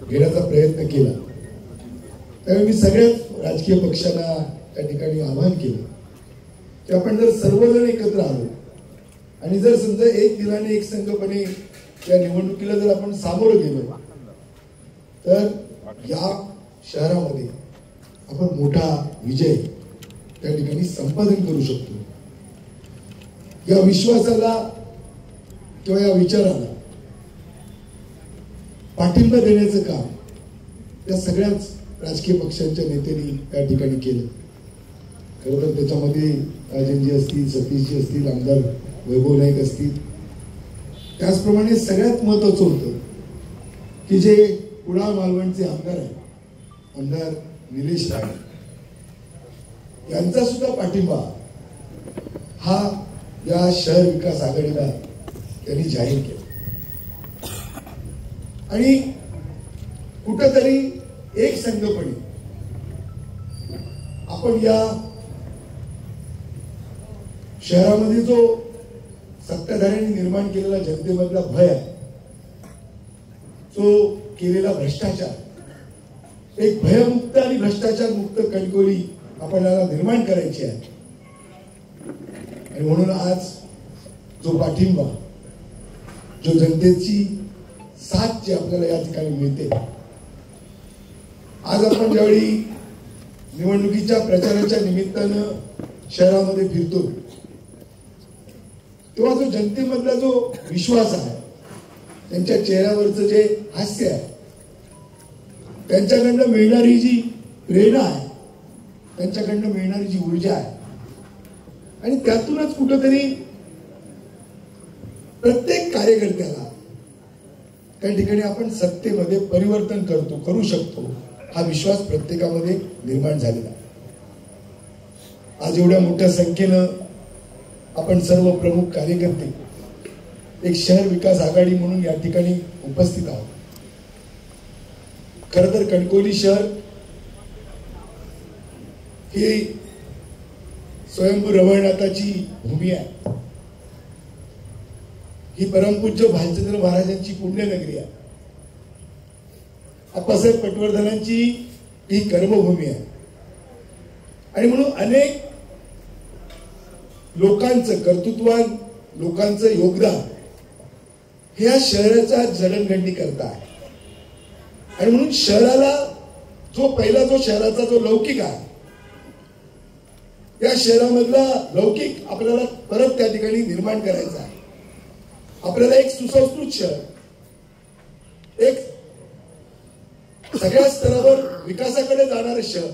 घेण्याचा प्रयत्न केला। त्यामुळे मी सगळ्याच राजकीय पक्षांना त्या ठिकाणी आवाहन केलं की आपण जर सर्वजण एकत्र आलो आणि जर समजा एक दिलाने एक संघपणे या निवडणुकीला जर आपण सामोरं गेलो तर या शहरामध्ये आपण मोठा विजय त्या ठिकाणी संपादन करू शकतो। या विश्वासाला किंवा या विचाराला पाठिंबा देण्याचं काम या सगळ्याच राजकीय पक्षांच्या नेत्यांनी त्या ठिकाणी केलं। खरं तर त्याच्यामध्ये राजनजी असतील, सतीशजी असतील, आमदार वैभव नाईक असतील, त्याचप्रमाणे सगळ्यात महत्वाचं होतं की जे कुडाळ मालवणचे आमदार आहेत, आमदार निलेश राणे यांचा सुद्धा पाठिंबा हा या शहर विकास आघाडीला त्यांनी जाहीर केला। आणि कुठेतरी एक संघपणे आपण या शहरामध्ये जो सत्ताधाऱ्यांनी निर्माण केलेला जनतेमधला भय आहे, जो केलेला भ्रष्टाचार, एक भयमुक्त आणि भ्रष्टाचार मुक्त कणकवली आपल्याला निर्माण करायची आहे। आणि म्हणून आज जो पाठिंबा, जो जनतेची साथ जी आपल्याला या ठिकाणी मिळते, आज आपण ज्यावेळी निवडणुकीच्या प्रचाराच्या निमित्तानं शहरामध्ये फिरतो तेव्हा जो जनतेमधला जो विश्वास आहे, त्यांच्या चेहऱ्यावरचं जे हास्य आहे, त्यांच्याकडनं मिळणारी जी प्रेरणा आहे, त्यांच्याकडनं मिळणारी जी ऊर्जा आहे, आणि त्यातूनच कुठेतरी प्रत्येक कार्यकर्त्याला त्या ठिकाणी आपण सत्तेमध्ये परिवर्तन करू शकतो, हा विश्वास प्रत्येकामध्ये निर्माण झालेला आहे। आज एवढ्या मोठ्या संख्येनं आपण सर्व प्रमुख कार्यकर्ते एक शहर विकास आघाडी म्हणून या ठिकाणी उपस्थित आहोत। खरं तर कणकवली शहर ही स्वयंभू रवळनाथाची भूमी आहे, ही परमपूज्य भालचंद्र महाराजांची पुण्यनगरी आहे, आप्पासाहेब पटवर्धनांची ही कर्मभूमी आहे। आणि म्हणून अनेक लोकांचं कर्तृत्वान, लोकांचं योगदान हे या शहराच्या जडणघडणी करता आहे। आणि म्हणून शहराला जो पहिला जो शहराचा जो लौकिक आहे, या शहरामधला लौकिक आपल्याला परत त्या ठिकाणी निर्माण करायचा आहे। आपल्याला एक सुसंस्कृत शहर, एक सगळ्या स्तरावर विकासाकडे जाणारं शहर,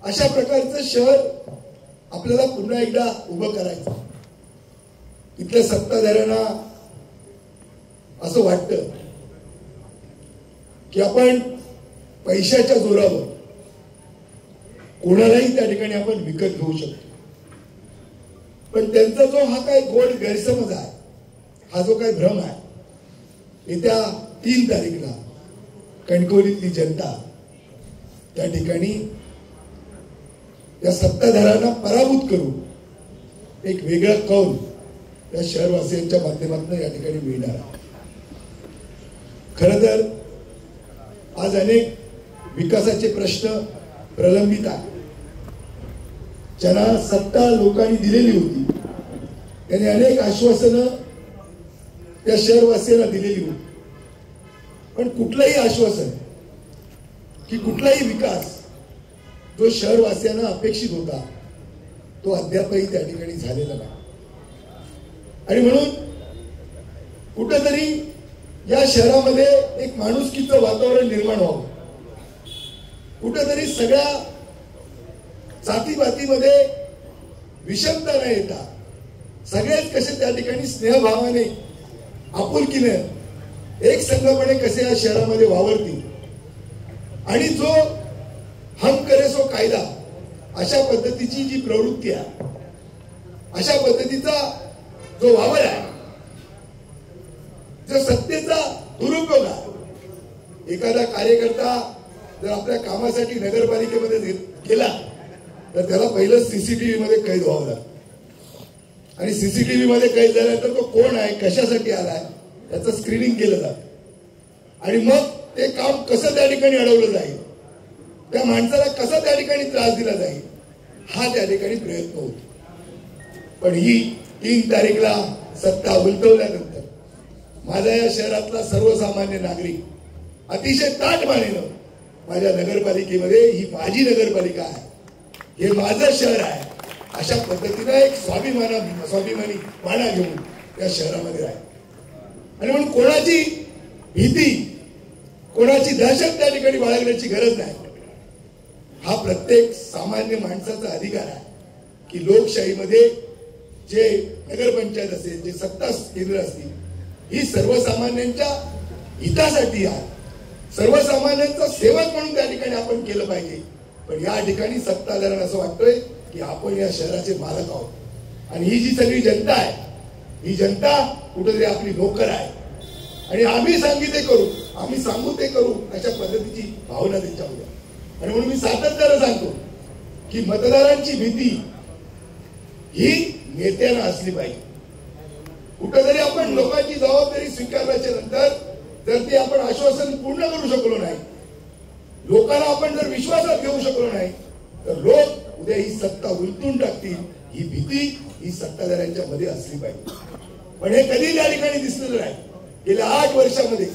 अशा प्रकारचं शहर आपल्याला पुन्हा एकदा उभं करायचं। इथल्या सत्ताधाऱ्यांना असं वाटतं की आपण पैशाच्या जोरावर कोणालाही त्या ठिकाणी आपण विकत घेऊ शकतो, पण त्यांचा जो हा काय गोड गैरसमज आहे, हा जो काय भ्रम आहे, येत्या 3 तारीखला कणकवलीतली जनता त्या ठिकाणी या सत्ताधाऱ्यांना पराभूत करून एक वेगळा कौल या शहरवासियांच्या माध्यमातून या ठिकाणी मिळणार आहे। खरं तर आज अनेक विकासाचे प्रश्न प्रलंबित आहेत, ज्यांना सत्ता लोकांनी दिलेली होती, त्यांनी अनेक आश्वासनं या शहरवासियांना दिलेली होती, पण कुठलंही आश्वासन की कुठलाही विकास जो शहरवासियांना अपेक्षित होता तो अद्यापही त्या ठिकाणी झालेला नाही। आणि म्हणून कुठेतरी या शहरामध्ये एक माणुसकीचं वातावरण निर्माण व्हावं, कुठेतरी सगळ्या जातीपातीमध्ये विषमता न येता सगळेच कसे त्या ठिकाणी स्नेहभावाने, आपुलकीने, एक संघपणे कसे या शहरामध्ये वावरतील, आणि जो हम करे सो कायदा अशा पद्धतीची जी प्रवृत्ती आहे, अशा पद्धतीचा जो वावर आहे, जो सत्तेचा दुरुपयोग आहे, एखादा कार्यकर्ता जर आपल्या कामासाठी नगरपालिकेमध्ये गेला तर त्याला पहिलं सीसीटीव्ही मध्ये कैद व्हावं लागतं, आणि सीसीटीव्ही मध्ये कैद झाल्यानंतर तो कोण आहे, कशासाठी आलाय, त्याचं स्क्रीनिंग केलं जातं, आणि मग ते काम कसं त्या ठिकाणी अडवलं जाईल, त्या माणसाला कसा त्या ठिकाणी त्रास दिला जाईल, हा त्या ठिकाणी प्रयत्न होतो. पण ही 3 तारीखला सत्ता उलटवल्यानंतर माझ्या या शहरातला सर्वसामान्य नागरिक अतिशय ताठमानेनं माझ्या नगरपालिकेमध्ये, ही माझी नगरपालिका आहे, हे माझं शहर आहे, अशा पद्धतीनं एक स्वाभिमानी वाणा घेऊन या शहरामध्ये राहील. आणि म्हणून कोणाची भीती, कोणाची दहशत त्या ठिकाणी बाळगण्याची गरज नाही. हा प्रत्येक सामान्य माणसाचा अधिकार आहे की लोकशाहीमध्ये जे नगरपंचायत असेल, जे सत्ता केंद्र असतील, ही सर्वसामान्यांच्या हितासाठी आहे. सर्वसामान्यांचा सेवक म्हणून त्या ठिकाणी आपण केलं पाहिजे. पण या ठिकाणी सत्ताधाऱ्यांना असं वाटतंय की आपण या शहराचे मालक आहोत आणि ही जी सगळी जनता आहे, ही जनता कुठेतरी आपली नोकर आहे आणि आम्ही सांगितले करू, आम्ही सांगू ते करू, अशा पद्धतीची भावना त्यांच्यामध्ये. आणि म्हणून मी सातत्यानं सांगतो की मतदारांची भीती ही नेत्यांना असली पाहिजे. कुठेतरी आपण लोकांची जबाबदारी स्वीकारल्याच्या नंतर जर ते आपण आश्वासन पूर्ण करू शकलो नाही, लोकांना आपण जर विश्वासात घेऊ शकलो नाही, तर लोक उद्या ही सत्ता उलटून टाकतील, ही भीती ही सत्ताधाऱ्यांच्या मध्ये असली पाहिजे. पण हे कधी त्या ठिकाणी दिसलेलं नाही. गेल्या 8 वर्षामध्ये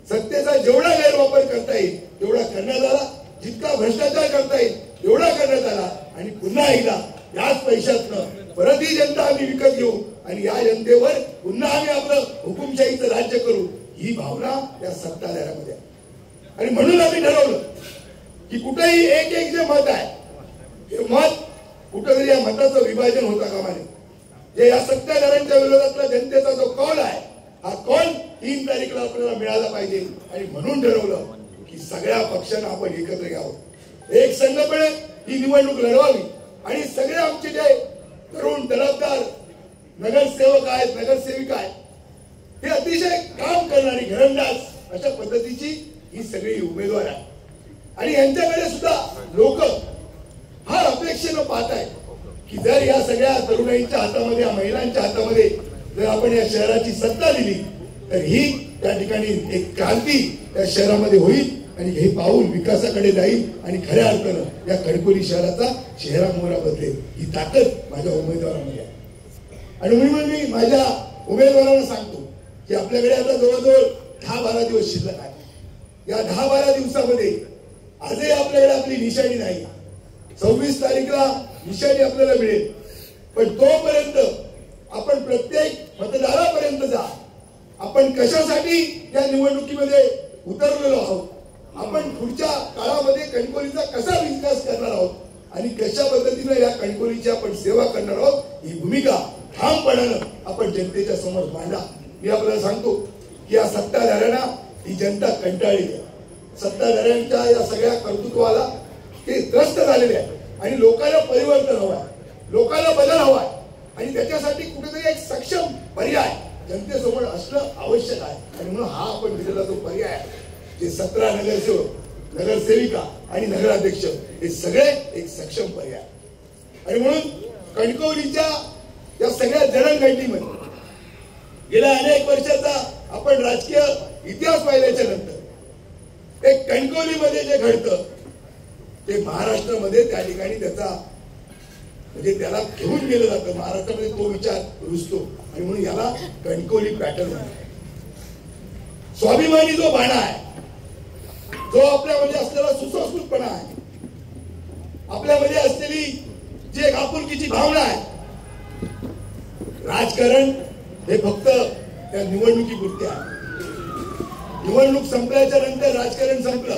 सत्तेचा जेवढा गैरवापर करता येईल तेवढा करण्यात आला, जितका भ्रष्टाचार करता येईल तेवढा करण्यात आला. आणि पुन्हा एकदा याच पैशातनं परत ही जनता आम्ही विकत घेऊ आणि या जनतेवर पुन्हा आम्ही आपलं हुकुमशाहीचं राज्य करू, ही भावना या सत्ताधाऱ्यामध्ये आहे. आणि म्हणून आम्ही ठरवलं की कुठेही एक जे मत आहे, हे मत कुठेतरी या मताचं विभाजन होता कामा नये. जे या सत्ताधाऱ्यांच्या विरोधातला जनतेचा जो कौल आहे, हा कौल 3 तारीखला आपल्याला मिळाला पाहिजे. आणि म्हणून ठरवलं की सगळ्या पक्षांना आपण एकत्र घ्यावं, एक संघपणे ही निवडणूक लढवावी आणि सगळे आमचे जे तरुण तडफदार नगरसेवक आहेत, नगरसेविका आहेत, हे अतिशय काम करणारी घरंदाज अशा पद्धतीची ही सगळी उमेदवार आहेत. आणि यांच्याकडे सुद्धा लोक फार अपेक्षेनं पाहत आहेत की जर या सगळ्या तरुणाईच्या हातामध्ये, या महिलांच्या हातामध्ये जर आपण या शहराची सत्ता दिली तर ही त्या ठिकाणी एक क्रांती या शहरामध्ये होईल आणि हे पाऊल विकासाकडे जाईल आणि खऱ्या अर्थानं या कणकवली शहराचा चेहरा-मोहरा बदलेल. ही ताकद माझ्या उमेदवारामध्ये आहे. आणि म्हणून मी माझ्या उमेदवारांना सांगतो की आपल्याकडे आता जवळजवळ 10-12 दिवस शिल्लक आहे. या 10-12 दिवसामध्ये आजही आपल्याकडे आपली निशाणी नाही. 26 तारीखला निशाणी आपल्याला मिळेल. पण तोपर्यंत आपण प्रत्येक मतदारापर्यंत जा. आपण कशासाठी या निवडणुकीमध्ये उतरलेलो आहोत, आपण पुढच्या काळामध्ये कणकवलीचा कसा विकास करणार आहोत आणि कशा पद्धतीने या कणकवलीची आपण सेवा करणार आहोत, ही भूमिका ठामपणानं आपण जनतेच्या समोर मांडा. मी आपल्याला सांगतो की या सत्ताधाऱ्यांना ही जनता कंटाळली आहे. सत्ताधाऱ्यांच्या या सगळ्या कर्तृत्वाला ते त्रस्त झालेले आहे आणि लोकांना परिवर्तन हवं आहे, लोकांना बदल हवा आहे. आणि त्याच्यासाठी कुठेतरी एक सक्षम पर्याय जनतेसमोर असणं आवश्यक आहे. आणि म्हणून हा आपण दिलेला जो पर्याय आहे, जे 17 नगरसेवक, नगरसेविका आणि नगराध्यक्ष, हे सगळे एक सक्षम पर्याय. आणि म्हणून कणकवलीच्या या सगळ्या जडणघडणीमध्ये गेल्या अनेक वर्षाचा आपण राजकीय इतिहास पाहिल्याच्या नंतर एक कणकवलीमध्ये जे घडतं ते महाराष्ट्रामध्ये त्या ठिकाणी त्याचा म्हणजे त्याला घेऊन गेलं जातं. महाराष्ट्रामध्ये तो विचार रुजतो आणि म्हणून याला कणकवली पॅटर्न म्हणतात. स्वाभिमानी जो बाणा आहे, जो आपल्यामध्ये असलेला सुसंस्कृतपणा आहे, आपल्यामध्ये असलेली जी एक आपुलकीची भावना आहे, राजकारण हे फक्त त्या निवडणुकीपुरते आहे. निवडणूक संपल्याच्या नंतर राजकारण संपलं.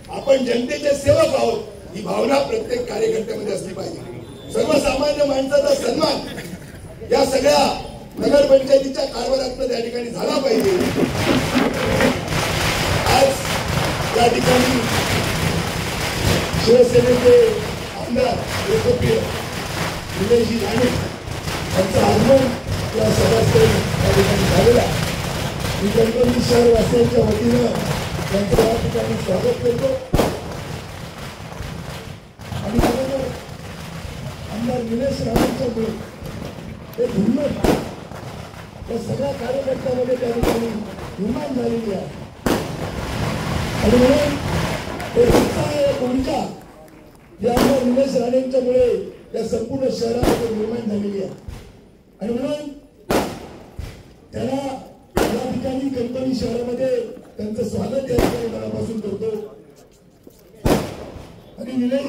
आपण जनतेचे सेवक आहोत, ही भावना प्रत्येक कार्यकर्त्यामध्ये असली पाहिजे. सर्वसामान्य माणसाचा सन्मान या सगळ्या नगरपंचायतीच्या कारभारात त्या ठिकाणी झाला पाहिजे. आज त्या ठिकाणी शिवसेनेचे आमदार लोकप्रिय निलेशजी राणे यांचं आगमन या सभास्थळी त्या ठिकाणी झालेलं आहे. मी कणकवली शहरवासियांच्या वतीनं त्यांचं या ठिकाणी स्वागत करतो. आणि आमदार निलेश राणेंच्यामुळे हे धुम्मत या सगळ्या कार्यकर्त्यामध्ये त्या ठिकाणी निर्माण झालेली आहे. आणि म्हणून ऊर्जा या निलेश राणेंच्यामुळे या संपूर्ण शहरामध्ये निर्माण झालेली आहे. आणि म्हणून त्याला या ठिकाणी कणकवली शहरामध्ये त्यांचं स्वागत या ठिकाणी मनापासून करतो. आणि निलेश